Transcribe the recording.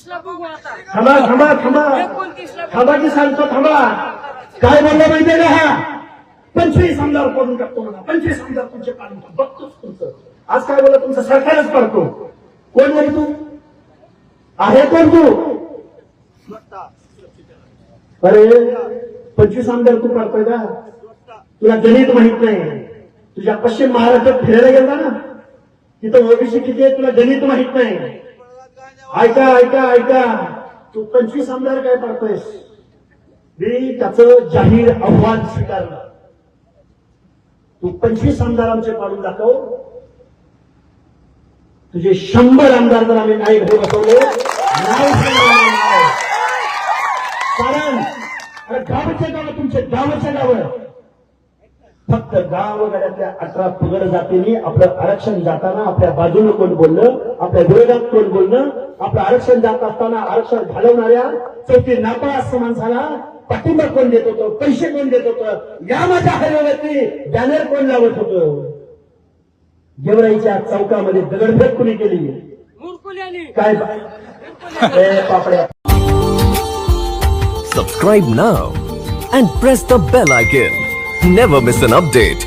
29ला बघू आता. थांबा थांबा थांबा 29ला थांबा की सांगतो थांबा. काय बोलला माहितीये का हा? 25 आमदार पडून टाकतो म्हणा. 25 आमदार तुमचे काढून टाकतो. बघतोच तुमचं. आज काय बोला तुमचं सरकारच पडतो. कोण बोल तू आहे कोण तू? अरे 25 आमदार तू काढतोय का? तुला गणित माहित नाही. तुझ्या पश्चिम महाराष्ट्रात फिरायला गेला ना तिथं ओबीसी किती आहे तुला गणित माहित नाही. ऐका ऐका ऐका तू 25 आमदार काय पाडतोयस? मी त्याचं जाहीर आव्हान स्वीकारलं. तू 25 आमदार आमचे पाडून दाखव. तुझे 100 आमदार जर आम्ही नाही घेऊ बसवले कारण गावचे गाव तुमचे गावचे गाव फक्त गावगाड्यातल्या 18 पगड जातीने आपलं आरक्षण जाताना आपल्या बाजूने कोण बोललं, आपल्या विरोधात कोण बोलणं, आपलं आरक्षण जात असताना आरक्षण घालवणाऱ्या चौथी नापास माणसाला पाठिंबा कोण देत होतं, पैसे कोण देत होतं, या माझ्या हरवती बॅनर कोण लावत होतं, गेवराईच्या चौकामध्ये दगडफेक कोणी केली, काय पापड्या. Subscribe now and press the bell icon. Never miss an update.